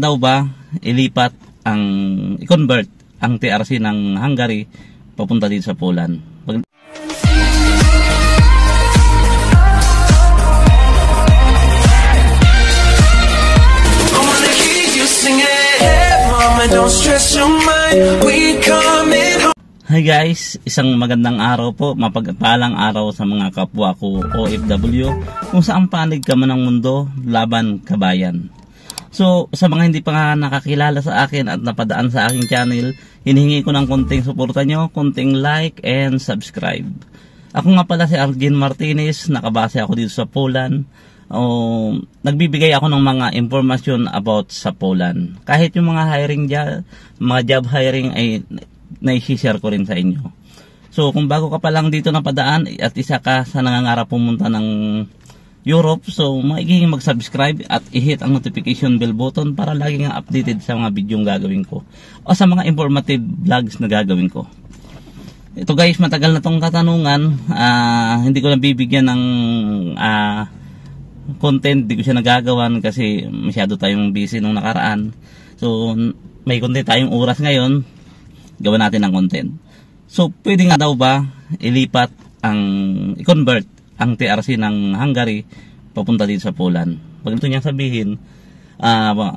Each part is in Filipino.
Daw ba ilipat ang i-convert ang TRC ng Hungary papunta dito sa Poland? Hi guys, isang magandang araw po, mapagpalang araw sa mga kapwa ko OFW kung saan panig ka man ng mundo, laban kabayan. So, sa mga hindi pa nakakilala sa akin at napadaan sa aking channel, hinihingi ko ng konting suporta nyo, konting like and subscribe. Ako nga pala si Arjen Martinez, nakabase ako dito sa Poland. Nagbibigay ako ng mga informasyon about sa Poland. Kahit yung mga hiring mga job hiring ay na-share ko rin sa inyo. So, kung bago ka pa lang dito napadaan at isa ka sa nangangarap pumunta ng Europe, so maiging mag-subscribe at i-hit ang notification bell button para lagi nga updated sa mga video gagawin ko o sa mga informative vlogs na gagawin ko. Ito guys, matagal na tong katanungan, hindi ko na bibigyan ng content, di ko siya nagagawan kasi masyado tayong busy nung nakaraan. So may content tayong oras ngayon, gawa natin ng content. So pwede nga daw ba ilipat i-convert ang TRC ng Hungary papunta dito sa Poland? Pag gusto niyang sabihin,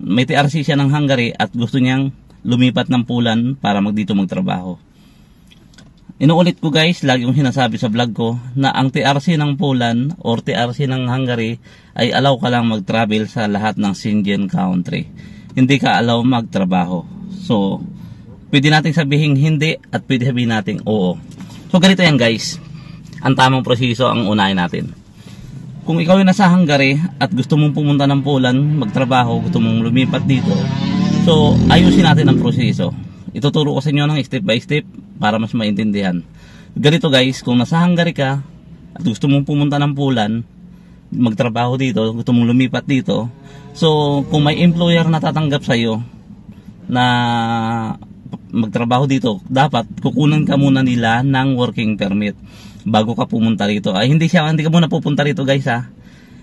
may TRC siya ng Hungary at gusto niyang lumipat ng Poland para dito magtrabaho. Inuulit ko guys, lagi kong sinasabi sa vlog ko na ang TRC ng Poland or TRC ng Hungary ay allow ka lang mag-travel sa lahat ng Schengen country. Hindi ka allow magtrabaho. So, pwede natin sabihin hindi at pwede sabihin natin oo. So, ganito yan guys. Ang tamang proseso ang unahin natin. Kung ikaw ay nasa Hungary at gusto mong pumunta ng Poland, magtrabaho, gusto mong lumipat dito, so ayusin natin ang proseso. Ituturo ko sa inyo ng step by step para mas maintindihan. Ganito guys, kung nasa Hungary ka at gusto mong pumunta ng Poland, magtrabaho dito, gusto mong lumipat dito, so kung may employer na tatanggap sa iyo na magtrabaho dito, dapat kukunan ka muna nila ng working permit bago ka pumunta rito. Hindi ka muna pupunta rito guys ha.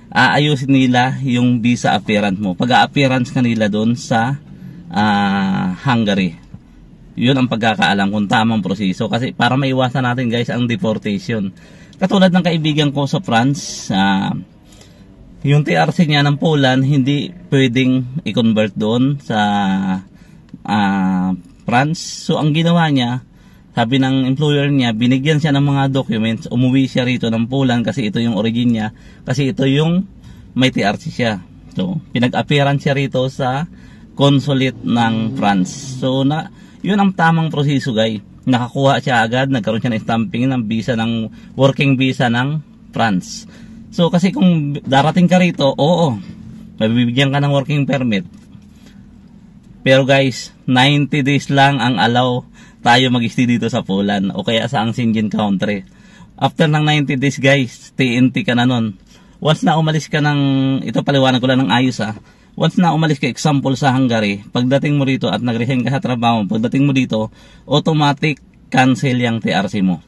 Aayusin nila yung visa appearance mo. Pag-a-appearance ka nila doon sa Hungary. Yun ang pagkakaalam kung tamang proseso. Kasi para maiwasan natin guys ang deportation. Katulad ng kaibigan ko sa France, yung TRC niya ng Poland, hindi pwedeng i-convert doon sa France. So ang ginawa niya, sabi ng employer niya, binigyan siya ng mga documents, umuwi siya rito ng Poland kasi ito yung origin niya, kasi ito yung may TRC siya. So pinag-appearance siya rito sa consulate ng France. So yun ang tamang proseso guys. Nakakuha siya agad, nagkaroon siya ng stamping ng visa, ng working visa ng France. So kasi kung darating ka rito, oo, mabibigyan ka ng working permit. Pero guys, 90 days lang ang allow tayo mag-stay dito sa Poland o kaya sa ang Schengen country. After ng 90 days guys, TNT ka na nun. Once na umalis ka ito paliwanag ko lang ng ayos once na umalis ka, example sa Hungary, pagdating mo rito at nag-resign ka sa trabaho, pagdating mo dito, automatic cancel yung TRC mo.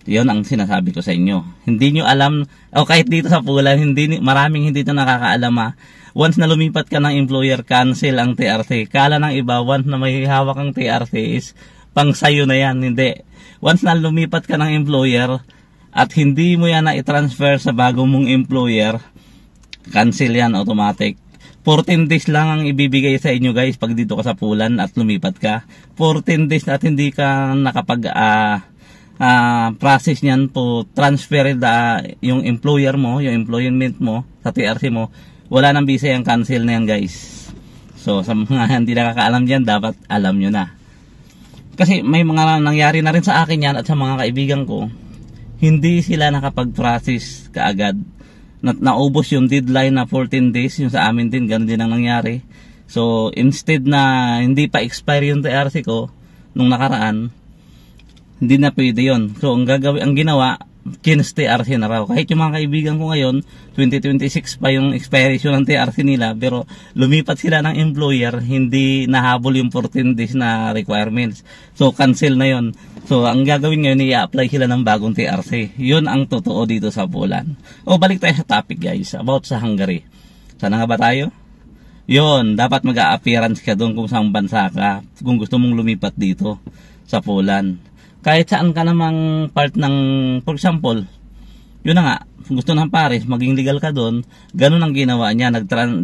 Yun ang sinasabi ko sa inyo. Hindi nyo alam, o kahit dito sa Poland, maraming hindi ito nakakaalam once na lumipat ka ng employer, cancel ang TRC. Kala ng iba, once na may hawak ang TRC is pang sayo na yan. Hindi. Once na lumipat ka ng employer at hindi mo yan na i-transfer sa bago mong employer, cancel yan automatic. 14 days lang ang ibibigay sa inyo guys pag dito ka sa Poland at lumipat ka. 14 days at hindi ka nakapag process niyan po transfer yung employer mo, yung employment mo sa TRC mo, wala nang visa yung cancel na yan guys. So sa mga hindi nakakaalam dyan, dapat alam nyo na. Kasi may mga nangyari na rin sa akin yan at sa mga kaibigan ko, hindi sila nakapag-process kaagad. Naubos yung deadline na 14 days, yung sa amin din, ganun din ang nangyari. So instead na hindi pa expire yung TRC ko nung nakaraan, hindi na pwede yun. So ang ginawa, TRC na raw. Kahit yung mga kaibigan ko ngayon, 2026 pa yung expiration ng TRC nila, pero lumipat sila ng employer, hindi nahabol yung 14 days na requirements. So cancel na yun. So ang gagawin ngayon, i-apply sila ng bagong TRC. Yun ang totoo dito sa Poland. Balik tayo sa topic guys, about sa Hungary. Sana nga ba tayo? Yun, dapat mag-a-appearance ka doon kung saan bansa ka, kung gusto mong lumipat dito sa Poland. Kahit saan ka namang part ng, for example, yun na nga, kung gusto ng Paris, maging legal ka doon, ganun ang ginawa niya.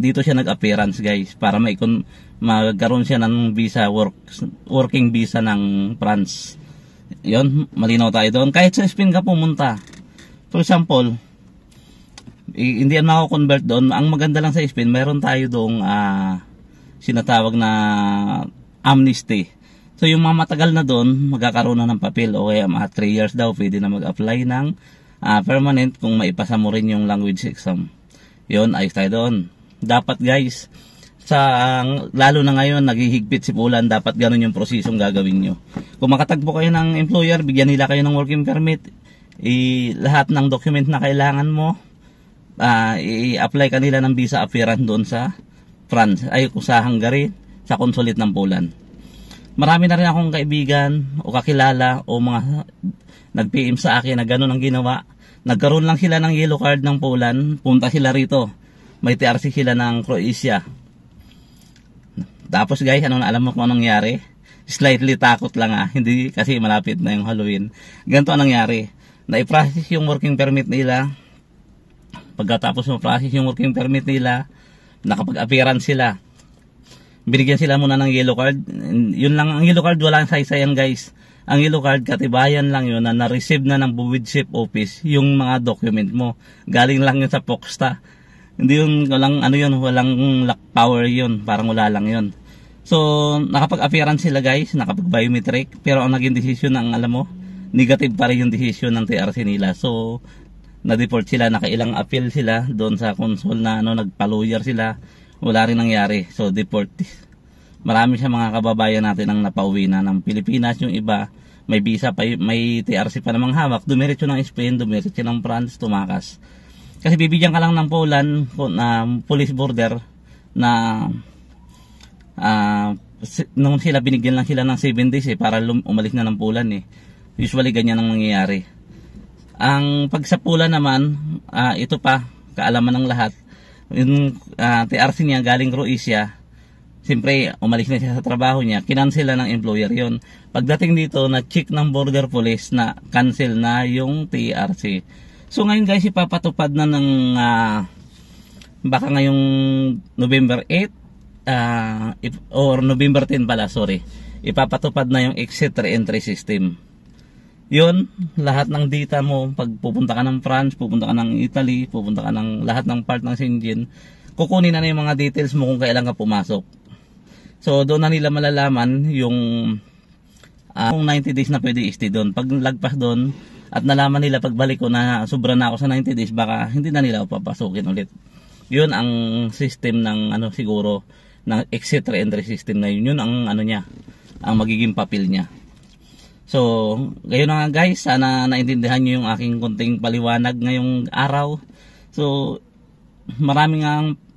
Dito siya nag-appearance guys, para magkaroon siya ng visa, working visa ng France. Yun, malinaw tayo doon. Kahit sa Spain ka pumunta, for example, hindi yan mako-convert doon. Ang maganda lang sa Spain, meron tayo doong sinatawag na amnesty. So yung mga matagal na doon, magkakaroon na ng papel. O kaya 3 years daw, pwede na mag-apply ng permanent kung maipasa mo rin yung language exam. Yun, ayos tayo doon. Dapat guys, lalo na ngayon, naghihigpit si Poland, dapat ganun yung prosesong gagawin nyo. Kung makatagpo kayo ng employer, bigyan nila kayo ng working permit, lahat ng document na kailangan mo, i-apply ka nila ng visa appearance doon sa France, sa Hungary, sa consulate ng Poland. Marami na rin akong kaibigan o kakilala o mga nag-PM sa akin na gano'n ang ginawa. Nagkaroon lang sila ng yellow card ng Poland, punta sila rito. May TRC sila ng Croatia. Tapos guys, alam mo kung anong nangyari? Slightly takot lang hindi kasi malapit na yung Halloween. Ganito ang nangyari. Na-process yung working permit nila. Pagkatapos ma-process yung working permit nila, nakapag-appearance sila. Binigyan sila muna ng yellow card. Yun lang, ang yellow card, walang saysayan guys. Ang yellow card, katibayan lang yun na na-receive na ng Buwidship Office yung mga document mo. Galing lang yun sa Poxta. Hindi yun, walang lock power yun. Parang wala lang yun. So, nakapag-appearance sila guys, nakapag-biometric. Pero ang naging decision ng, negative pa rin yung decision ng TRC nila. So, na-deport sila, nakailang appeal sila doon sa consul na nagpa-lawyer sila, wala rin nangyari. So deport. Marami siya mga kababayan natin ang napauwi na ng Pilipinas. Yung iba may visa pa, may TRC pa namang hawak, dumiretso ng Spain, dumiretso ng France, tumakas. Kasi bibigyan ka lang ng Poland na police border na nung sila binigyan lang sila ng 7 days para umalis na ng Poland Usually ganyan ang nangyayari. Ang pagsapulan naman, ito pa, kaalaman ng lahat, yung TRC niya galing Croatia, siyempre umalis na siya sa trabaho niya, kinansela ng employer yon. Pagdating dito, na-check ng border police na cancel na yung TRC. So ngayon guys, ipapatupad na ng, baka ngayong November 8, or November 10 pala, sorry, ipapatupad na yung exit re-entry system. Yun, lahat ng data mo, pag pupunta ka ng France, pupunta ka ng Italy, pupunta ka ng lahat ng part ng Schengen, kukunin na yung mga details mo kung kailan ka pumasok. So, doon na nila malalaman yung 90 days na pwede i-stay doon. Pag lagpas doon, at nalaman nila pagbalik ko na sobra na ako sa 90 days, baka hindi na nila ako papasukin ulit. Yun ang system ng siguro, ng exit re-entry system na yun. Yun ang niya, ang magiging papel niya. So, gayon na nga guys, sana naintindihan nyo yung aking konting paliwanag ngayong araw. So, maraming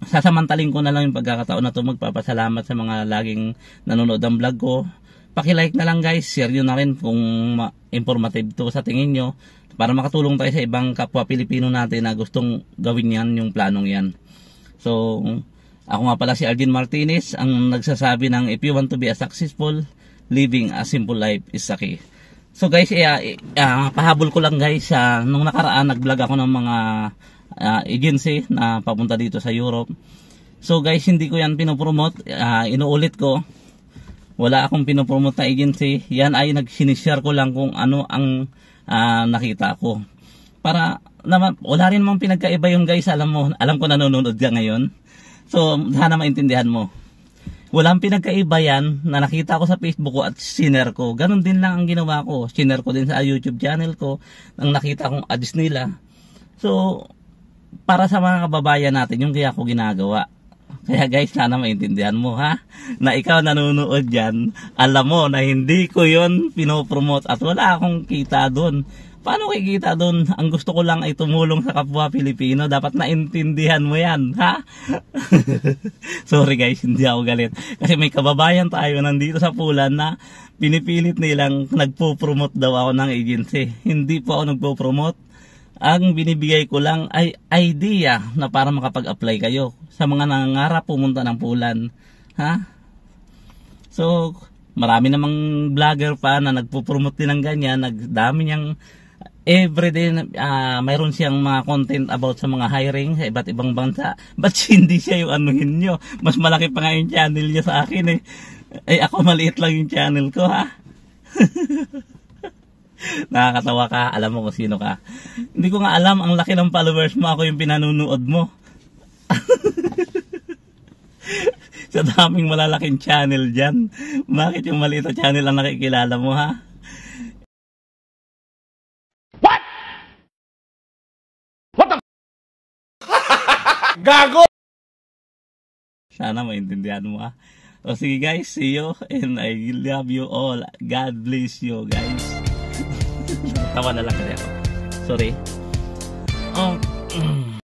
sasamantaling ko na lang yung pagkakataon na ito, magpapasalamat sa mga laging nanonood ng vlog ko. Paki-like na lang guys, share nyo na rin kung informative to sa tingin nyo, para makatulong tayo sa ibang kapwa Pilipino natin na gustong gawin yan, yung planong yan. So, ako nga pala si Arjen Martinez, ang nagsasabi ng if you want to be a successful, living a simple life is the key. So guys, pahabol ko lang guys, nung nakaraan nag-vlog ako ng mga agency na papunta dito sa Europe. So guys, hindi ko yan pinopromote, inuulit ko, wala akong pinopromote na agency. Yan ay nag-sinishare ko lang kung ano ang nakita ko. Para wala rin mong pinagkaiba yun guys, alam ko nanonood ka ngayon. So sana maintindihan mo. Walang pinagkaiba yan na nakita ko sa Facebook ko at sinare ko. Ganon din lang ang ginawa ko. Sinare ko din sa YouTube channel ko nang nakita kong ads nila. So, para sa mga kababayan natin, yung kaya ko ginagawa. Kaya guys, sana maintindihan mo na ikaw nanonood dyan, alam mo na hindi ko yon pinopromote at wala akong kita doon. Paano kikita doon? Ang gusto ko lang ay tumulong sa kapwa Pilipino. Dapat naintindihan mo yan, Sorry guys, hindi ako galit. Kasi may kababayan tayo nandito sa Poland na pinipilit nilang nagpo-promote daw ako ng agency. Hindi po ako nagpo-promote. Ang binibigay ko lang ay idea na para makapag-apply kayo sa mga nangangarap pumunta ng Pulan. Ha? So, marami namang vlogger pa na nagpo-promote din ng ganyan. Nagdami niyang everyday, mayroon siyang mga content about sa mga hiring sa iba't ibang bansa. Ba't hindi siya yung anuhin nyo? Mas malaki pa nga yung channel niya sa akin eh. Eh ako maliit lang yung channel ko, ha? Nakakatawa ka, alam mo kung sino ka. Hindi ko nga alam, ang laki ng followers mo, ako yung pinanunood mo. Sa daming malalaking channel dyan, bakit yung maliit na channel ang nakikilala mo, ha? What? What the Gago! Sana maintindihan mo, ha? O sige guys, see you and I love you all. God bless you guys. Tawa na lang kasi ako. Sorry. Oh,